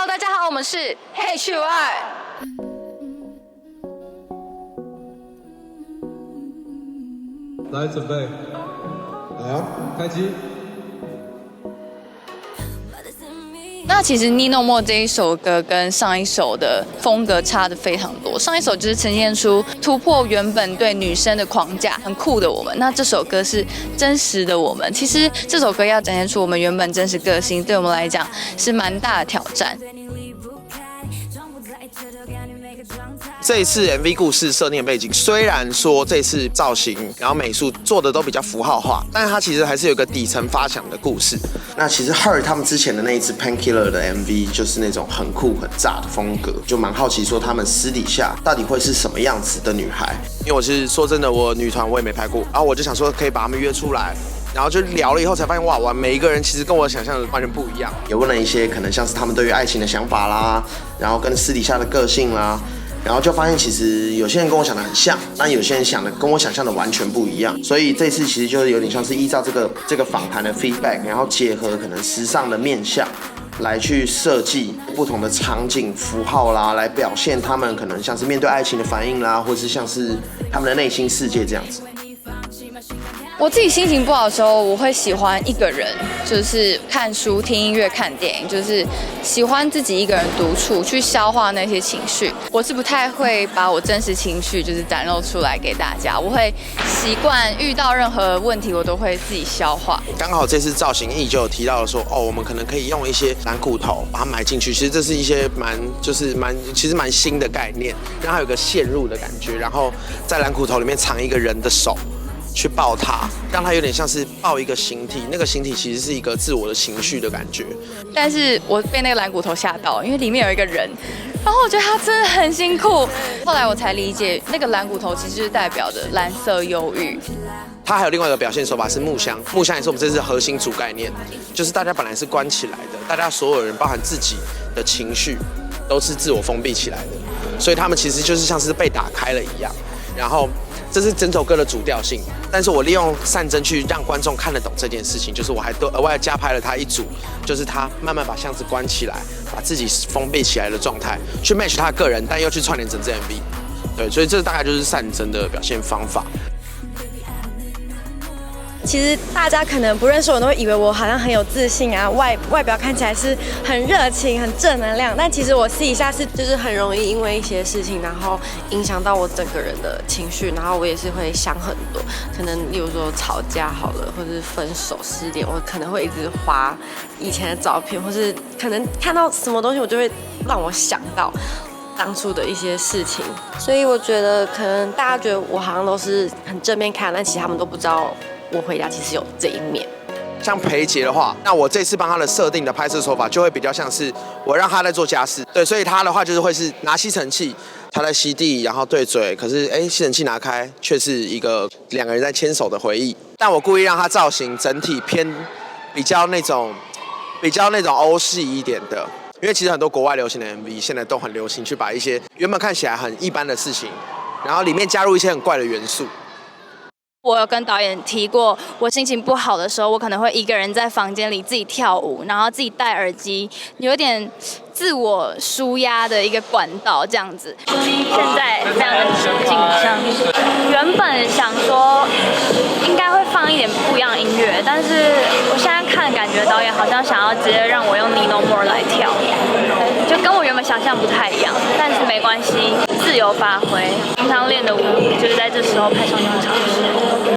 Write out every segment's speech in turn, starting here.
Hello， 大家好，我们是 H2。来，准备，来啊，开机。那其实《Nino More》这一首歌跟上一首的风格差的非常多，上一首就是呈现出突破原本对女生的框架，很酷的我们。那这首歌是真实的我们。其实这首歌要展现出我们原本真实个性，对我们来讲是蛮大的挑战。这一次 MV 故事设定背景，虽然说这次造型然后美术做的都比较符号化，但是它其实还是有一个底层发想的故事。那其实 Her 他们之前的那一支 Painkiller 的 MV 就是那种很酷很炸的风格，就蛮好奇说他们私底下到底会是什么样子的女孩。因为我是说真的，我女团我也没拍过，然后我就想说可以把他们约出来。然后就聊了以后才发现，哇，每一个人其实跟我想象的完全不一样。也问了一些可能像是他们对于爱情的想法啦，然后跟私底下的个性啦，然后就发现其实有些人跟我想的很像，但有些人想的跟我想象的完全不一样。所以这次其实就是有点像是依照这个访谈的 feedback， 然后结合可能时尚的面向来去设计不同的场景符号啦，来表现他们可能像是面对爱情的反应啦，或是像是他们的内心世界这样子。我自己心情不好的时候，我会喜欢一个人，就是看书、听音乐、看电影，就是喜欢自己一个人独处，去消化那些情绪。我是不太会把我真实情绪就是展露出来给大家，我会习惯遇到任何问题，我都会自己消化。刚好这次造型艺就有提到说，我们可能可以用一些蓝骨头把它埋进去。其实这是一些其实蛮新的概念，让它有个陷入的感觉，然后在蓝骨头里面藏一个人的手。去抱它，让它有点像是抱一个形体，那个形体其实是一个自我的情绪的感觉。但是我被那个蓝骨头吓到，因为里面有一个人，然后我觉得他真的很辛苦。后来我才理解，那个蓝骨头其实就是代表着蓝色忧郁。它还有另外一个表现手法是木箱，木箱也是我们这次核心主概念，就是大家本来是关起来的，大家所有人包含自己的情绪都是自我封闭起来的，所以他们其实就是像是被打开了一样，然后。这是整首歌的主调性，但是我利用善真去让观众看得懂这件事情，就是我还额外加拍了他一组，就是他慢慢把箱子关起来，把自己封闭起来的状态，去 match 他个人，但又去串联整支 MV， 对，所以这大概就是善真的表现方法。其实大家可能不认识我，都会以为我好像很有自信啊，外表看起来是很热情、很正能量，但其实我私底下是就是很容易因为一些事情，然后影响到我整个人的情绪，然后我也是会想很多，可能例如说吵架好了，或者是分手、失恋，我可能会一直滑以前的照片，或是可能看到什么东西，我就会让我想到当初的一些事情，所以我觉得可能大家觉得我好像都是很正面看，但其实他们都不知道。我回家其实有这一面。像裴杰的话，那我这次帮他的设定的拍摄手法就会比较像是我让他在做家事，对，所以他的话就是会是拿吸尘器，他在吸地，然后对嘴，可是吸尘器拿开，却是一个两个人在牵手的回忆。但我故意让他造型整体偏比较那种欧系一点的，因为其实很多国外流行的 MV 现在都很流行去把一些原本看起来很一般的事情，然后里面加入一些很怪的元素。我有跟导演提过，我心情不好的时候，我可能会一个人在房间里自己跳舞，然后自己戴耳机，有点自我抒压的一个管道这样子。现在非常的紧张，原本想说应该会放一点不一样的音乐，但是我现在看感觉导演好像想要直接让我用 Nino More 来跳，就跟我原本想象不太一样，但是没关系，自由发挥。平常练的舞就是在这时候派上用场。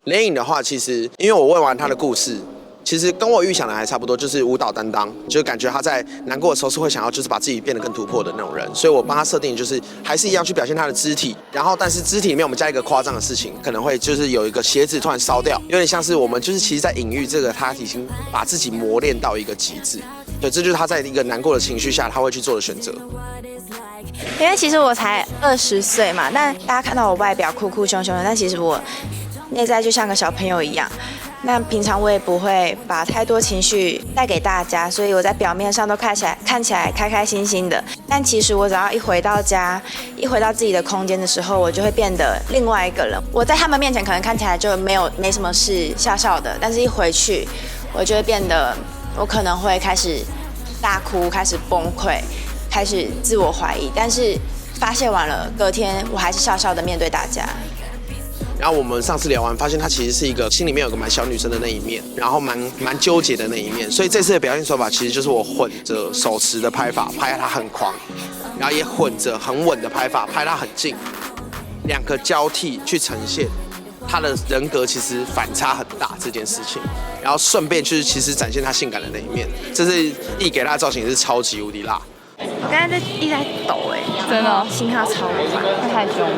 联影的话，其实因为我问完他的故事，其实跟我预想的还差不多，就是舞蹈担当，就是感觉他在难过的时候是会想要就是把自己变得更突破的那种人，所以我帮他设定就是还是一样去表现他的肢体，然后但是肢体里面我们加一个夸张的事情，可能会就是有一个鞋子突然烧掉，有点像是我们就是其实在隐喻这个他已经把自己磨练到一个极致，对，这就是他在一个难过的情绪下他会去做的选择。因为其实我才20岁嘛，但大家看到我外表酷酷凶凶的，但其实我内在就像个小朋友一样。那平常我也不会把太多情绪带给大家，所以我在表面上都看起来开开心心的。但其实我只要一回到家，一回到自己的空间的时候，我就会变得另外一个人。我在他们面前可能看起来就没什么事，笑笑的，但是一回去，我就会变得，我可能会开始大哭，开始崩溃。开始自我怀疑，但是发泄完了，隔天我还是笑笑的面对大家。然后我们上次聊完，发现她其实是一个心里面有个蛮小女生的那一面，然后蛮纠结的那一面。所以这次的表现手法其实就是我混着手持的拍法，拍她很狂，然后也混着很稳的拍法，拍她很近，两个交替去呈现她的人格其实反差很大这件事情。然后顺便就是其实展现她性感的那一面。这次一给她的造型是超级无敌辣。我刚才一直在抖真的哦心跳超快，太凶了。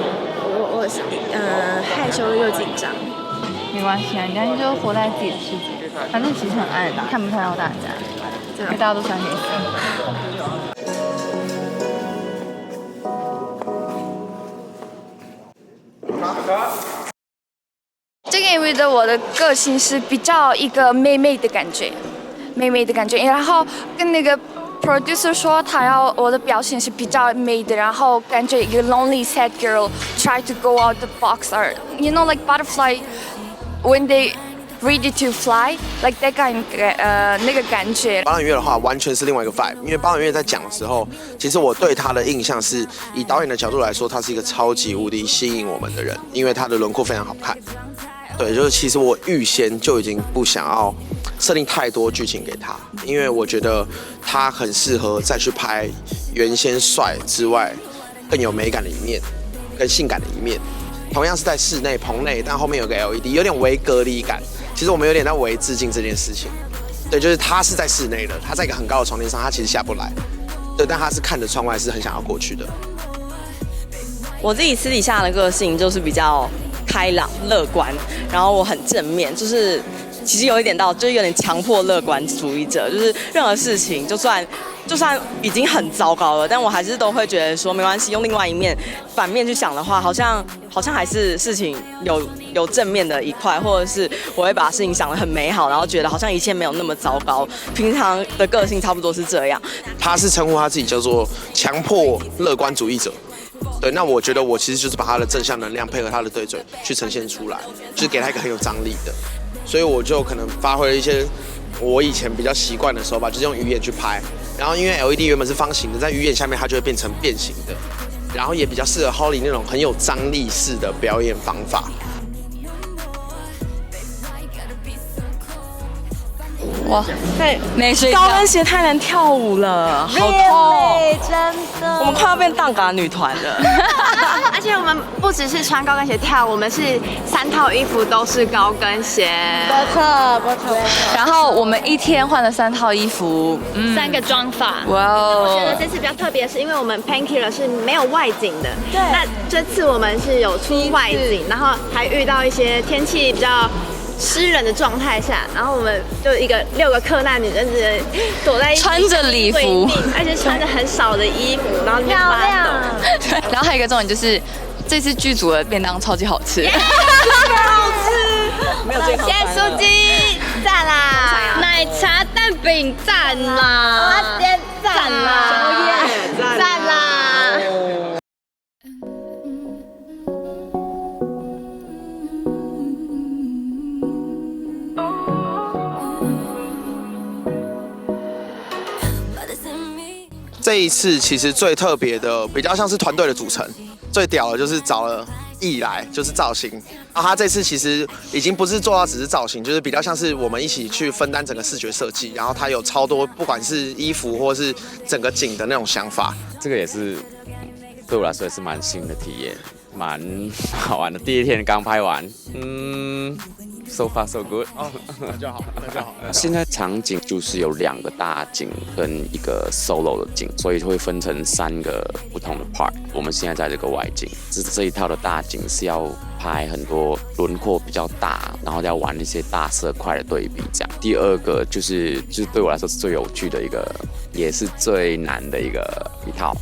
我害羞又紧张。没关系啊，你看就活在自己的世界，反正其实很暗，看不太到大家，因为大家都穿黑色。这个 MV 的我的个性是比较一个妹妹的感觉，然后跟那个 producer 说他要我的表现是比较美的，然后感觉一个 lonely sad girl try to go out the box or you know like butterfly when they ready to fly like that 那个感觉。包揽月的话，完全是另外一个 vibe， 因为包揽月在讲的时候，其实我对他的印象是以导演的角度来说，他是一个超级无敌吸引我们的人，因为他的轮廓非常好看。对，就是其实我预先就已经不想要设定太多剧情给他，因为我觉得他很适合再去拍原先帅之外更有美感的一面，更性感的一面。同样是在室内棚内，但后面有个 LED， 有点微隔离感。其实我们有点在微致敬这件事情。对，就是他是在室内的，他在一个很高的床垫上，他其实下不来。对，但他是看着窗外，是很想要过去的。我自己私底下的个性就是比较开朗、乐观，然后我很正面，就是其实有一点就是有点强迫乐观主义者，就是任何事情就算已经很糟糕了，但我还是都会觉得说没关系，用另外一面反面去想的话，好像还是事情有正面的一块，或者是我会把事情想得很美好，然后觉得好像一切没有那么糟糕。平常的个性差不多是这样。他是称呼他自己叫做强迫乐观主义者。对，那我觉得我其实就是把他的正向能量配合他的对嘴去呈现出来，就是给他一个很有张力的，所以我就可能发挥了一些我以前比较习惯的手法，就是用鱼眼去拍，然后因为 LED 原本是方形的，在鱼眼下面它就会变成变形的，然后也比较适合 Holly 那种很有张力式的表演方法。哇，对，没睡觉。高跟鞋太难跳舞了，好痛，真的。我们快要变荡嘎女团了。而且我们不只是穿高跟鞋跳，我们是3套衣服都是高跟鞋。不错。然后我们一天换了3套衣服3个妆法。哇我觉得哦！这次比较特别，是因为我们 Painkiller 是没有外景的。对。那这次我们是有出外景，然后还遇到一些天气比较湿冷的状态下，然后我们就一个6个克难女生只能躲在穿着礼服，而且穿着很少的衣服，然后漂亮。然后还有一个重点就是，这次剧组的便当超级好吃。好吃。没有最好。咸酥鸡赞啦，奶茶蛋饼赞啦，赞啦，赞啦。这一次其实最特别的，比较像是团队的组成，最屌的就是找了艺来，就是造型。然后他这次其实已经不是做到只是造型，就是比较像是我们一起去分担整个视觉设计。然后他有超多，不管是衣服或是整个景的那种想法。这个也是对我来说也是蛮新的体验，蛮好玩的。第一天刚拍完，so far so good。那就好。现在场景就是有2个大景跟一个 solo 的景，所以会分成3个不同的 part。我们现在在这个外景，这一套的大景是要拍很多轮廓比较大，然后要玩一些大色块的对比这样。第2个就是对我来说是最有趣的一个，也是最难的一套。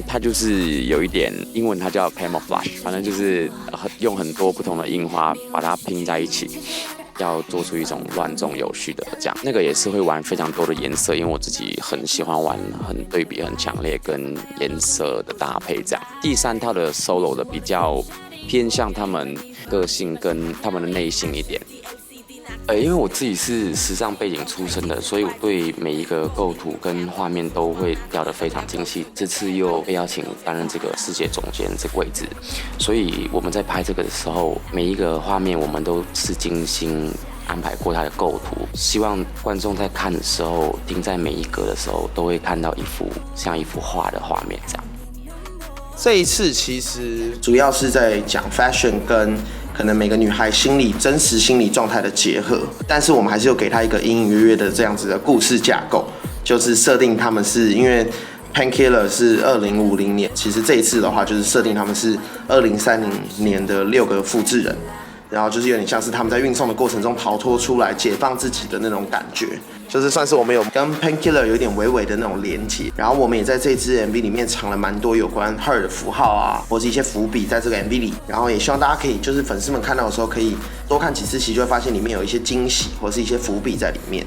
它就是有一点英文它叫 camouflage， 反正就是用很多不同的印花把它拼在一起。要做出一种乱中有序的这样，那个也是会玩非常多的颜色，因为我自己很喜欢玩很对比很强烈跟颜色的搭配这样。第3套的 solo 的比较偏向他们个性跟他们的内心一点，因为我自己是时尚背景出身的，所以我对每一个构图跟画面都会调得非常精细。这次又被邀请担任这个世界总监这个位置，所以我们在拍这个的时候，每一个画面我们都是精心安排过它的构图，希望观众在看的时候，停在每一格的时候，都会看到像一幅画的画面这样。这一次其实主要是在讲 fashion 跟可能每个女孩真实心理状态的结合，但是我们还是有给她一个隐隐约约的这样子的故事架构，就是设定他们是因为 Painkiller 是2050年，其实这一次的话就是设定他们是2030年的6个复制人。然后就是有点像是他们在运送的过程中逃脱出来，解放自己的那种感觉，就是算是我们有跟 Painkiller 有点微微的那种连结。然后我们也在这支 MV 里面藏了蛮多有关 Her 的符号啊，或是一些伏笔在这个 MV 里。然后也希望大家可以就是粉丝们看到的时候可以多看几次，其实就会发现里面有一些惊喜或是一些伏笔在里面。